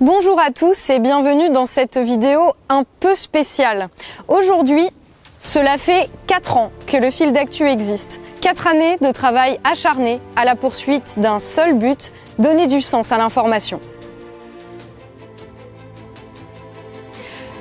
Bonjour à tous et bienvenue dans cette vidéo un peu spéciale. Aujourd'hui, cela fait 4 ans que le fil d'actu existe. 4 années de travail acharné à la poursuite d'un seul but, donner du sens à l'information.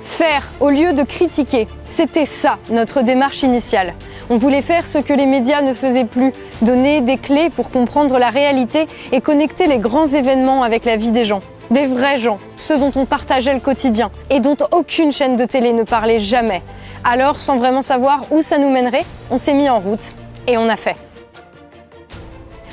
Faire au lieu de critiquer, c'était ça notre démarche initiale. On voulait faire ce que les médias ne faisaient plus, donner des clés pour comprendre la réalité et connecter les grands événements avec la vie des gens. Des vrais gens, ceux dont on partageait le quotidien et dont aucune chaîne de télé ne parlait jamais. Alors, sans vraiment savoir où ça nous mènerait, on s'est mis en route et on a fait.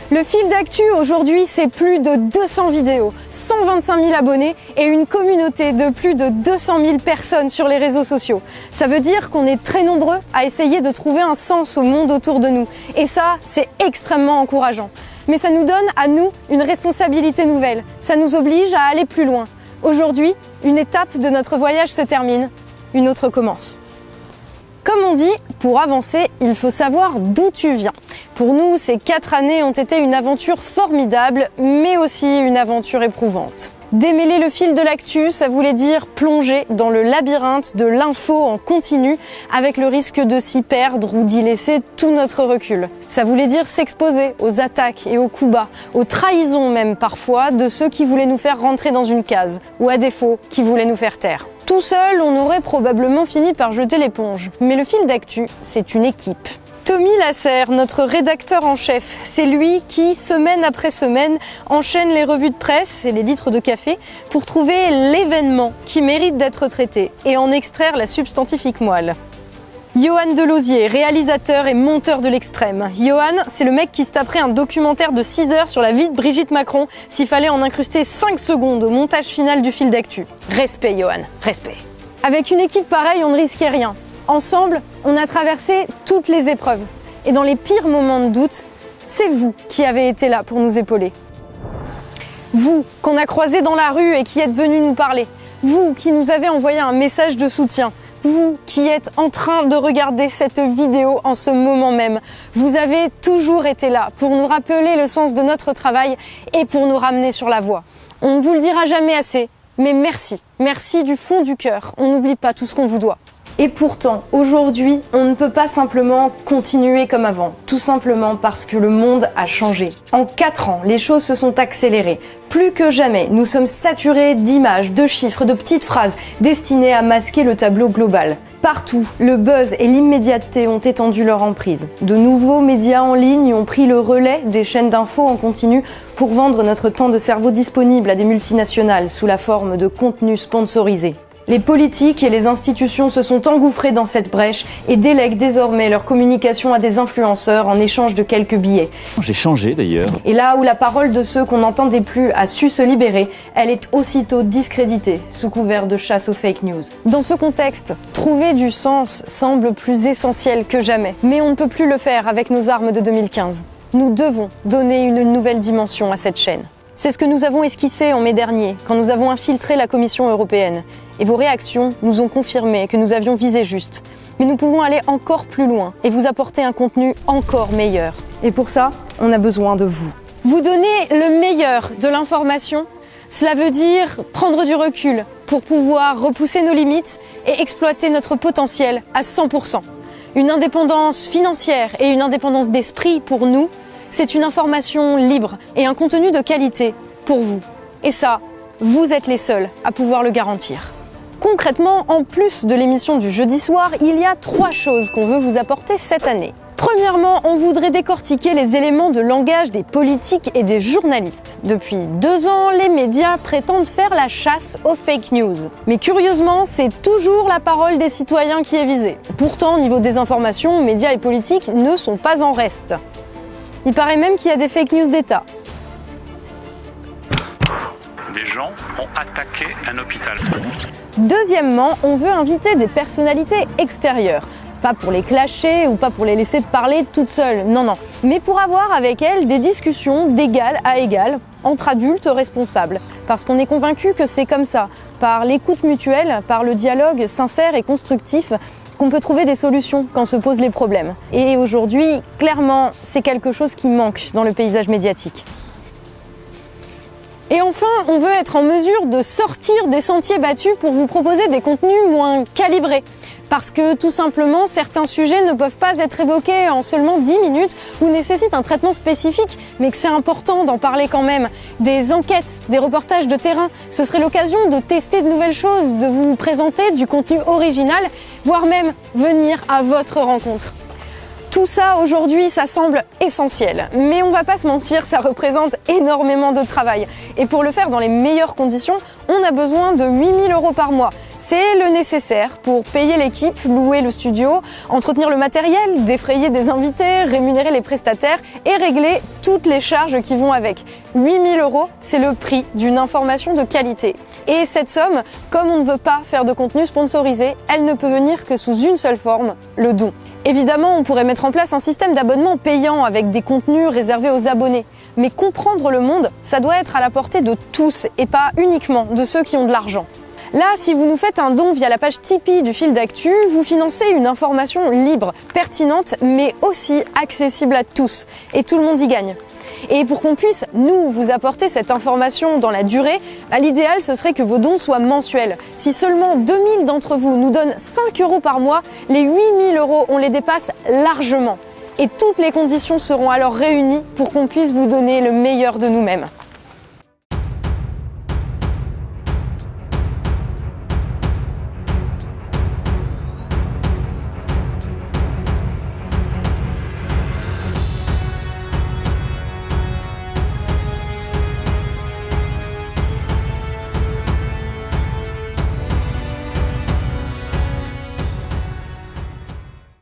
Le fil d'actu aujourd'hui, c'est plus de 200 vidéos, 125 000 abonnés et une communauté de plus de 200 000 personnes sur les réseaux sociaux. Ça veut dire qu'on est très nombreux à essayer de trouver un sens au monde autour de nous. Et ça, c'est extrêmement encourageant. Mais ça nous donne à nous une responsabilité nouvelle. Ça nous oblige à aller plus loin. Aujourd'hui, une étape de notre voyage se termine, une autre commence. Comme on dit, pour avancer, il faut savoir d'où tu viens. Pour nous, ces 4 années ont été une aventure formidable, mais aussi une aventure éprouvante. Démêler le fil de l'actu, ça voulait dire plonger dans le labyrinthe de l'info en continu, avec le risque de s'y perdre ou d'y laisser tout notre recul. Ça voulait dire s'exposer aux attaques et aux coups bas, aux trahisons même parfois, de ceux qui voulaient nous faire rentrer dans une case, ou à défaut, qui voulaient nous faire taire. Tout seul, on aurait probablement fini par jeter l'éponge. Mais le fil d'actu, c'est une équipe. Tommy Lasserre, notre rédacteur en chef, c'est lui qui, semaine après semaine, enchaîne les revues de presse et les litres de café pour trouver l'événement qui mérite d'être traité et en extraire la substantifique moelle. Yoann Delosier, réalisateur et monteur de l'extrême. Yoann, c'est le mec qui se taperait un documentaire de 6 heures sur la vie de Brigitte Macron s'il fallait en incruster 5 secondes au montage final du fil d'actu. Respect Yoann, respect. Avec une équipe pareille, on ne risquait rien. Ensemble, on a traversé toutes les épreuves. Et dans les pires moments de doute, c'est vous qui avez été là pour nous épauler. Vous, qu'on a croisé dans la rue et qui êtes venu nous parler. Vous, qui nous avez envoyé un message de soutien. Vous, qui êtes en train de regarder cette vidéo en ce moment même. Vous avez toujours été là pour nous rappeler le sens de notre travail et pour nous ramener sur la voie. On ne vous le dira jamais assez, mais merci. Merci du fond du cœur. On n'oublie pas tout ce qu'on vous doit. Et pourtant, aujourd'hui, on ne peut pas simplement continuer comme avant, tout simplement parce que le monde a changé. En 4 ans, les choses se sont accélérées. Plus que jamais, nous sommes saturés d'images, de chiffres, de petites phrases destinées à masquer le tableau global. Partout, le buzz et l'immédiateté ont étendu leur emprise. De nouveaux médias en ligne ont pris le relais des chaînes d'infos en continu pour vendre notre temps de cerveau disponible à des multinationales sous la forme de contenus sponsorisés. Les politiques et les institutions se sont engouffrés dans cette brèche et délèguent désormais leur communication à des influenceurs en échange de quelques billets. J'ai changé d'ailleurs. Et là où la parole de ceux qu'on n'entendait plus a su se libérer, elle est aussitôt discréditée sous couvert de chasse aux fake news. Dans ce contexte, trouver du sens semble plus essentiel que jamais. Mais on ne peut plus le faire avec nos armes de 2015. Nous devons donner une nouvelle dimension à cette chaîne. C'est ce que nous avons esquissé en mai dernier, quand nous avons infiltré la Commission européenne. Et vos réactions nous ont confirmé que nous avions visé juste. Mais nous pouvons aller encore plus loin et vous apporter un contenu encore meilleur. Et pour ça, on a besoin de vous. Vous donner le meilleur de l'information, cela veut dire prendre du recul pour pouvoir repousser nos limites et exploiter notre potentiel à 100%. Une indépendance financière et une indépendance d'esprit pour nous, c'est une information libre et un contenu de qualité pour vous. Et ça, vous êtes les seuls à pouvoir le garantir. Concrètement, en plus de l'émission du jeudi soir, il y a 3 choses qu'on veut vous apporter cette année. Premièrement, on voudrait décortiquer les éléments de langage des politiques et des journalistes. Depuis 2 ans, les médias prétendent faire la chasse aux fake news. Mais curieusement, c'est toujours la parole des citoyens qui est visée. Pourtant, au niveau des informations, médias et politiques ne sont pas en reste. Il paraît même qu'il y a des fake news d'État. Des gens ont attaqué un hôpital. Deuxièmement, on veut inviter des personnalités extérieures. Pas pour les clasher ou pas pour les laisser parler toutes seules, non. Mais pour avoir avec elles des discussions d'égal à égal, entre adultes responsables. Parce qu'on est convaincu que c'est comme ça, par l'écoute mutuelle, par le dialogue sincère et constructif, qu'on peut trouver des solutions quand se posent les problèmes. Et aujourd'hui, clairement, c'est quelque chose qui manque dans le paysage médiatique. Et enfin, on veut être en mesure de sortir des sentiers battus pour vous proposer des contenus moins calibrés. Parce que tout simplement, certains sujets ne peuvent pas être évoqués en seulement 10 minutes ou nécessitent un traitement spécifique, mais que c'est important d'en parler quand même. Des enquêtes, des reportages de terrain, ce serait l'occasion de tester de nouvelles choses, de vous présenter du contenu original, voire même venir à votre rencontre. Tout ça, aujourd'hui, ça semble essentiel. Mais on va pas se mentir, ça représente énormément de travail. Et pour le faire dans les meilleures conditions, on a besoin de 8 000 € par mois. C'est le nécessaire pour payer l'équipe, louer le studio, entretenir le matériel, défrayer des invités, rémunérer les prestataires et régler toutes les charges qui vont avec. 8 000 €, c'est le prix d'une information de qualité. Et cette somme, comme on ne veut pas faire de contenu sponsorisé, elle ne peut venir que sous une seule forme, le don. Évidemment, on pourrait mettre en place un système d'abonnement payant avec des contenus réservés aux abonnés. Mais comprendre le monde, ça doit être à la portée de tous et pas uniquement de ceux qui ont de l'argent. Là, si vous nous faites un don via la page Tipeee du Fil d'Actu, vous financez une information libre, pertinente, mais aussi accessible à tous. Et tout le monde y gagne. Et pour qu'on puisse, nous, vous apporter cette information dans la durée, l'idéal, ce serait que vos dons soient mensuels. Si seulement 2000 d'entre vous nous donnent 5 € par mois, les 8 000 €, on les dépasse largement. Et toutes les conditions seront alors réunies pour qu'on puisse vous donner le meilleur de nous-mêmes.